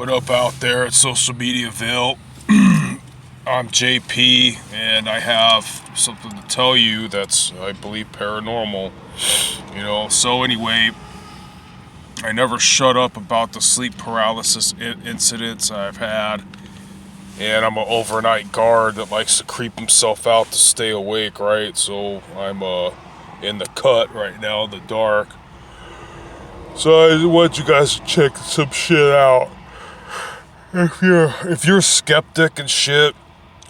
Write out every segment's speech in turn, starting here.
What up out there at Social Mediaville? I'm JP, and I have something to tell you that's, I believe, paranormal. So anyway, I never shut up about the sleep paralysis incidents I've had. And I'm an overnight guard that likes to creep himself out to stay awake, right? So I'm in the cut right now in the dark. So I want you guys to check some shit out. If you're a skeptic and shit,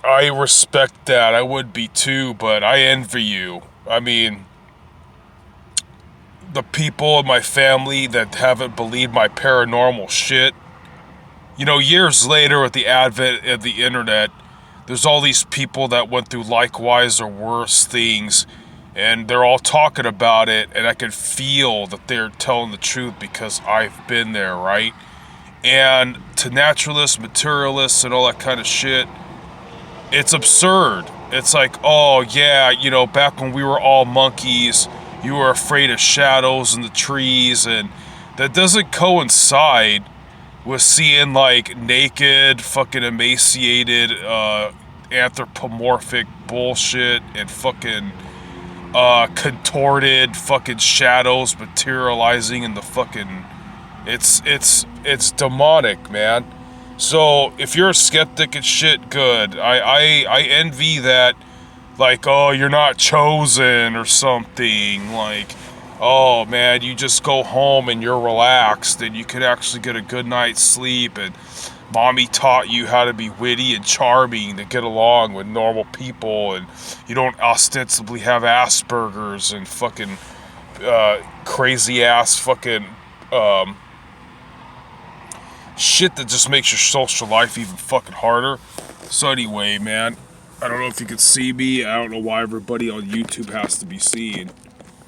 I respect that. I would be too, but I envy you. I mean, the people in my family that haven't believed my paranormal shit. Years later with the advent of the internet, there's all these people that went through likewise or worse things, and they're all talking about it, and I can feel that they're telling the truth because I've been there, right? And to naturalists, materialists, and all that kind of shit, it's absurd. It's like, oh yeah, back when we were all monkeys, you were afraid of shadows in the trees, and that doesn't coincide with seeing like naked, fucking emaciated, anthropomorphic bullshit and fucking contorted fucking shadows materializing in the fucking. It's demonic, man. So if you're a skeptic and shit, good. I envy that. Like, oh, you're not chosen or something. Like, oh man, you just go home and you're relaxed and you can actually get a good night's sleep, and mommy taught you how to be witty and charming to get along with normal people, and you don't ostensibly have Asperger's and fucking crazy ass fucking shit that just makes your social life even fucking harder. So anyway, man, I don't know if you can see me. I don't know why everybody on YouTube has to be seen.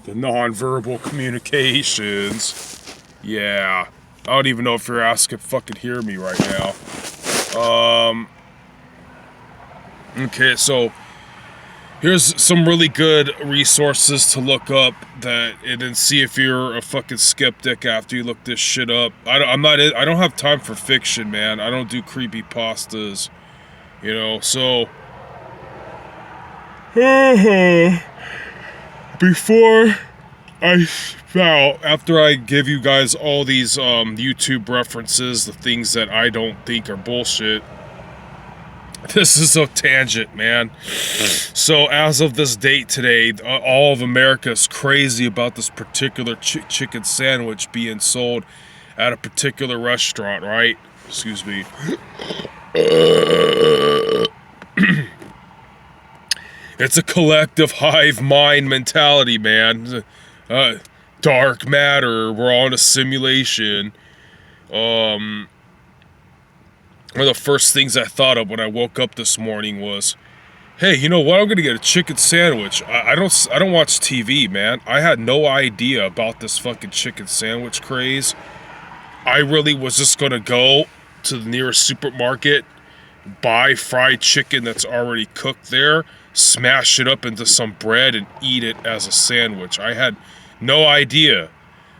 The nonverbal communications. Yeah. I don't even know if your ass can fucking hear me right now. Okay, so here's some really good resources to look up and then see if you're a fucking skeptic after you look this shit up. I don't have time for fiction, man. I don't do creepypastas, so after I give you guys all these YouTube references, the things that I don't think are bullshit. This is a tangent, man. So as of this date today, all of America is crazy about this particular chicken sandwich being sold at a particular restaurant, right? Excuse me. It's a collective hive mind mentality, man. Dark matter. We're all in a simulation. One of the first things I thought of when I woke up this morning was, hey, you know what? I'm gonna get a chicken sandwich. I don't watch TV, man. I had no idea about this fucking chicken sandwich craze. I really was just gonna go to the nearest supermarket, buy fried chicken that's already cooked there, smash it up into some bread, and eat it as a sandwich. I had no idea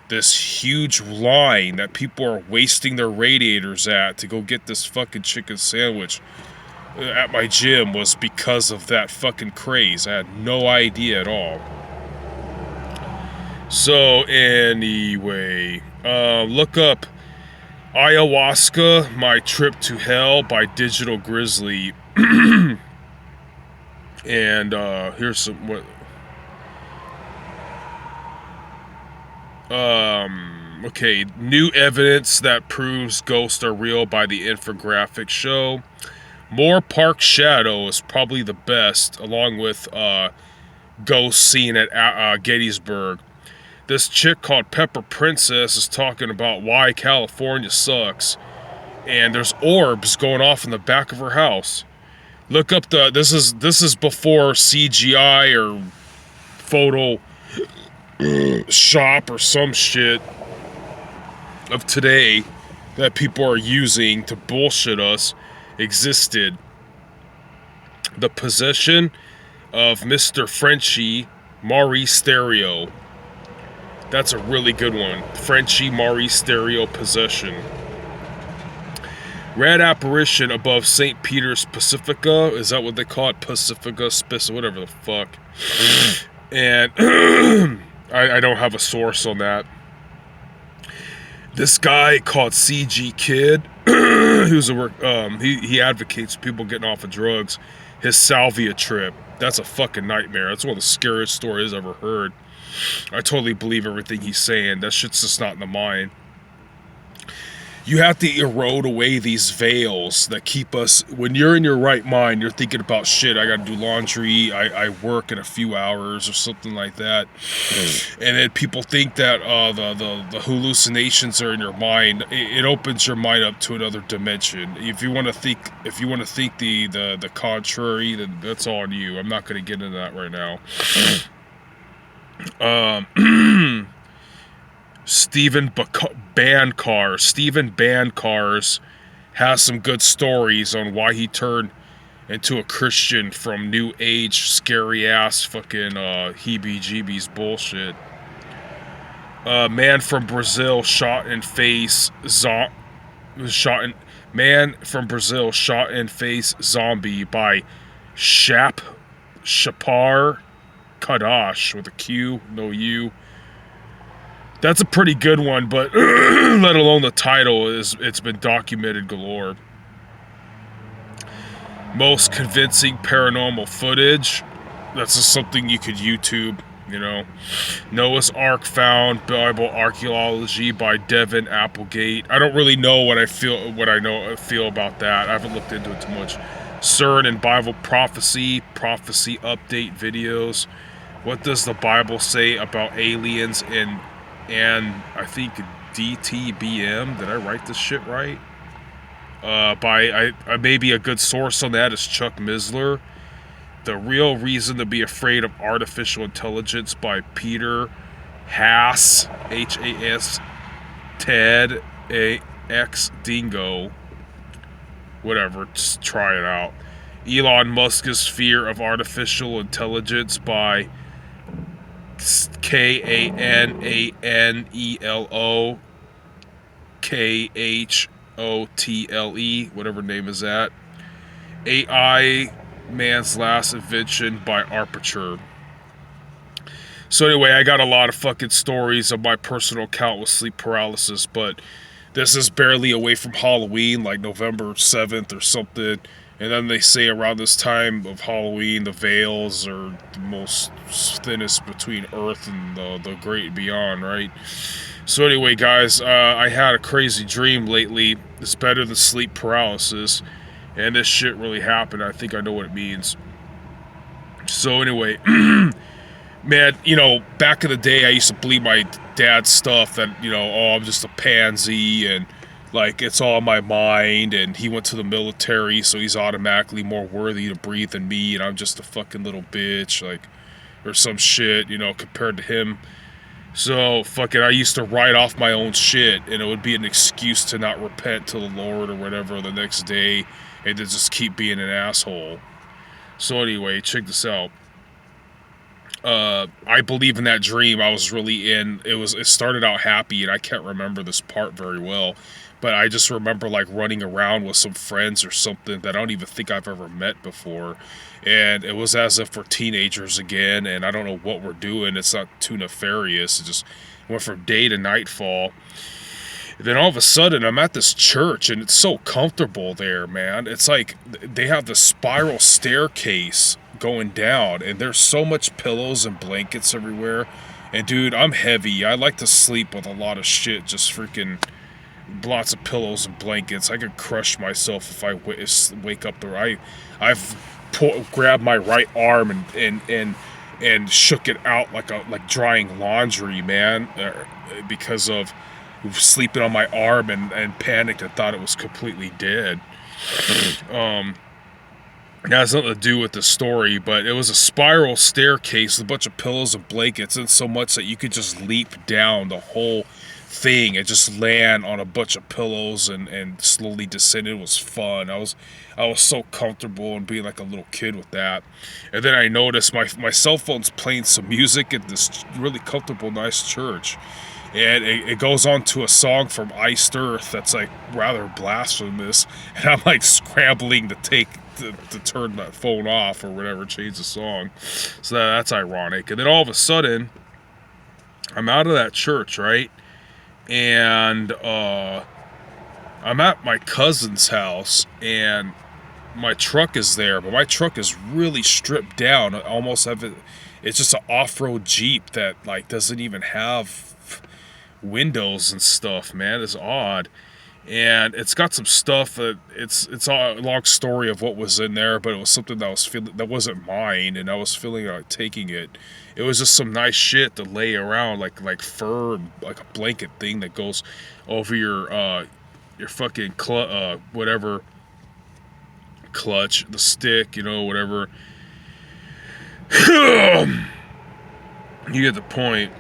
this huge line that people are wasting their radiators at to go get this fucking chicken sandwich at my gym was because of that fucking craze. I had no idea at all. So anyway, look up Ayahuasca, My Trip to Hell by Digital Grizzly. And here's some what. Okay, new evidence that proves ghosts are real by the infographic show. Moorpark Shadow is probably the best, along with ghosts seen at Gettysburg. This chick called Pepper Princess is talking about why California sucks, and there's orbs going off in the back of her house. Look up this is before CGI or photo shop or some shit of today that people are using to bullshit us existed. The Possession of Mr. Frenchie Maurice Theriault. That's a really good one. Frenchie Maurice Theriault Possession. Red apparition above St. Peter's Pacifica. Is that what they call it? Pacifica, whatever the fuck. And I don't have a source on that. This guy called CG Kid, who's he advocates people getting off of drugs. His salvia trip, that's a fucking nightmare. That's one of the scariest stories I've ever heard. I totally believe everything he's saying. That shit's just not in the mind. You have to erode away these veils that keep us, when you're in your right mind, you're thinking about shit, I gotta do laundry, I work in a few hours or something like that. And then people think that the hallucinations are in your mind. It opens your mind up to another dimension. If you want to think the contrary, then that's on you. I'm not gonna get into that right now. Stephen Bancars has some good stories on why he turned into a Christian from New Age scary ass fucking heebie-jeebies bullshit. Man from Brazil shot in face zombie by Shapar Kadash with a Q, no U. That's a pretty good one, but let alone the title, it's been documented galore. Most convincing paranormal footage. That's just something you could YouTube, you know. Noah's Ark found, Bible archaeology by Devin Applegate. I don't really know what I feel about that. I haven't looked into it too much. CERN and Bible prophecy update videos. What does the Bible say about aliens and I think DTBM? Did I write this shit right? Maybe a good source on that is Chuck Missler. The Real Reason to Be Afraid of Artificial Intelligence by Peter Haas, H-A-S, Ted A-X Dingo. Whatever, just try it out. Elon Musk's Fear of Artificial Intelligence by Kananelo Khotle, whatever name is that. AI Man's Last Invention by Aperture. So anyway, I got a lot of fucking stories of my personal account with sleep paralysis, but this is barely away from Halloween, like November 7th or something. And then they say around this time of Halloween, the veils are the most thinnest between Earth and the great beyond, right? So anyway, guys, I had a crazy dream lately. It's better than sleep paralysis. And this shit really happened. I think I know what it means. So anyway, man, you know, back in the day, I used to believe my dad's stuff that, you know, oh, I'm just a pansy and like, it's all in my mind, and he went to the military, so he's automatically more worthy to breathe than me, and I'm just a fucking little bitch, like, or some shit, you know, compared to him. So, fucking, I used to write off my own shit, and it would be an excuse to not repent to the Lord or whatever the next day, and to just keep being an asshole. So anyway, check this out. I believe in that dream I was really in. It started out happy, and I can't remember this part very well. But I just remember like running around with some friends or something that I don't even think I've ever met before. And it was as if we're teenagers again, and I don't know what we're doing. It's not too nefarious. It just went from day to nightfall. And then all of a sudden, I'm at this church, and it's so comfortable there, man. It's like they have the spiral staircase going down, and there's so much pillows and blankets everywhere. And dude, I'm heavy. I like to sleep with a lot of shit, just freaking lots of pillows and blankets. I could crush myself if I wake up there. I've grabbed my right arm and shook it out like drying laundry, man, because of sleeping on my arm and panicked and thought it was completely dead. It has nothing to do with the story, but it was a spiral staircase with a bunch of pillows and blankets, and so much that you could just leap down the whole thing and just land on a bunch of pillows and slowly descend. It was fun. I was so comfortable and being like a little kid with that. And then I noticed my cell phone's playing some music at this really comfortable, nice church. and it goes on to a song from Iced Earth that's like rather blasphemous, and I'm like scrambling to turn that phone off or whatever, change the song. So that's ironic. And then all of a sudden, I'm out of that church, right? And I'm at my cousin's house, and my truck is there, but my truck is really stripped down. I almost have it. It's just an off-road Jeep that like doesn't even have windows and stuff. Man, it's odd, and it's got some stuff that it's a long story of what was in there, but it was something that was feeling that wasn't mine, and I was feeling like taking it. It was just some nice shit to lay around, like fur, like a blanket thing that goes over your fucking whatever clutch, the stick, whatever. You get the point.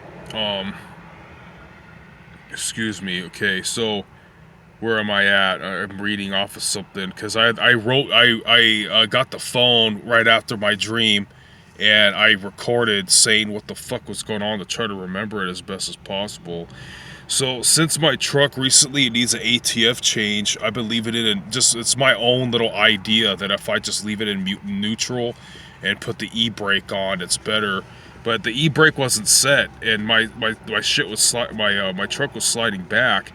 Excuse me. Okay, so where am I at? I'm reading off of something because I got the phone right after my dream, and I recorded saying what the fuck was going on to try to remember it as best as possible. So since my truck recently needs an ATF change, I've been leaving it in it's my own little idea that if I just leave it in neutral and put the e-brake on, it's better. But the e-brake wasn't set, and my shit was my truck was sliding back,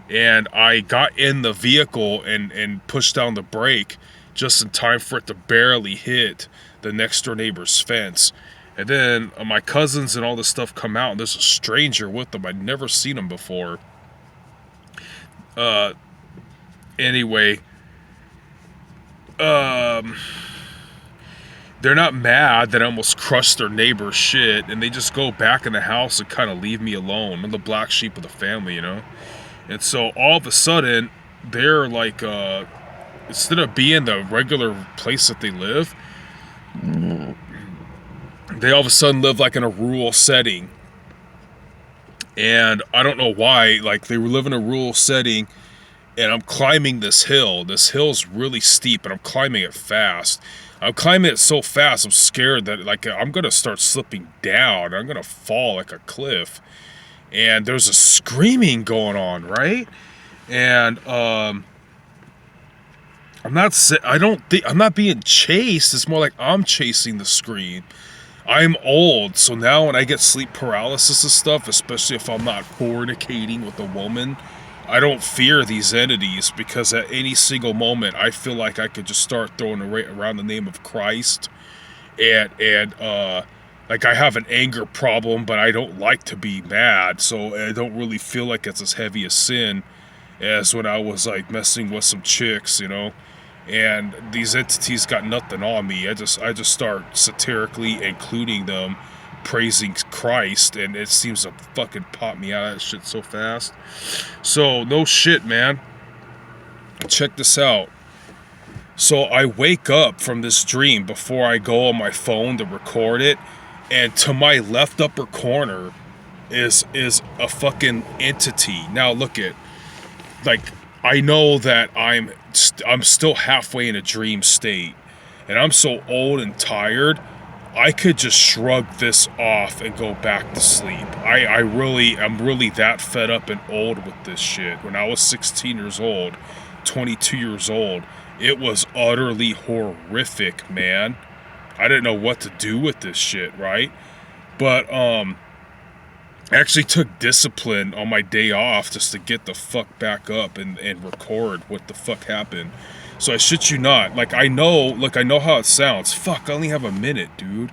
and I got in the vehicle and pushed down the brake just in time for it to barely hit the next door neighbor's fence. And then my cousins and all this stuff come out, and there's a stranger with them. I'd never seen him before. Anyway, they're not mad that I almost crushed their neighbor's shit, and they just go back in the house and kind of leave me alone. I'm the black sheep of the family, And so all of a sudden, they're like, instead of being the regular place that they live, they all of a sudden live like in a rural setting. And I don't know why, like they live in a rural setting, and I'm climbing this hill. This hill's really steep, and I'm climbing it fast. I'm climbing it so fast, I'm scared that like I'm gonna start slipping down. I'm gonna fall like a cliff. And there's a screaming going on, right? And I'm not being chased. It's more like I'm chasing the scream. I'm old, so now when I get sleep paralysis and stuff, especially if I'm not fornicating with a woman, I don't fear these entities, because at any single moment I feel like I could just start throwing around the name of Christ, and like I have an anger problem, but I don't like to be mad, so I don't really feel like it's as heavy a sin as when I was like messing with some chicks, And these entities got nothing on me. I just start satirically including them, praising Christ, and it seems to fucking pop me out of that shit so fast. So no shit, man. Check this out. So I wake up from this dream before I go on my phone to record it, and to my left upper corner is a fucking entity. Now look at, like, I know that I'm still halfway in a dream state, and I'm so old and tired, I could just shrug this off and go back to sleep. I'm really that fed up and old with this shit. When I was 16 years old, 22 years old, it was utterly horrific, man. I didn't know what to do with this shit, right? But I actually took discipline on my day off just to get the fuck back up and record what the fuck happened. So I shit you not. Like, I know how it sounds. Fuck, I only have a minute, dude.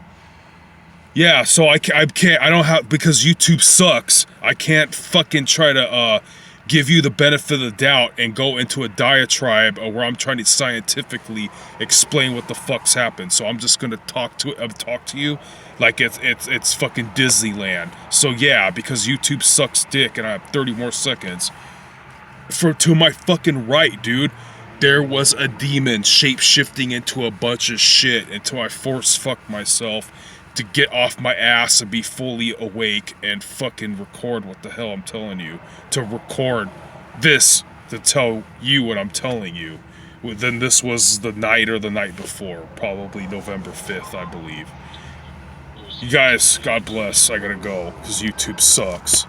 Yeah, so I don't have, because YouTube sucks, I can't fucking try to, give you the benefit of the doubt and go into a diatribe where I'm trying to scientifically explain what the fuck's happened. So I'm just gonna talk to you like it's fucking Disneyland. So yeah, because YouTube sucks dick and I have 30 more seconds. To my fucking right, dude, there was a demon shape-shifting into a bunch of shit until I force-fucked myself to get off my ass and be fully awake and fucking record what the hell I'm telling you. To record this to tell you what I'm telling you. Then this was the night or the night before. Probably November 5th, I believe. You guys, God bless. I gotta go, because YouTube sucks.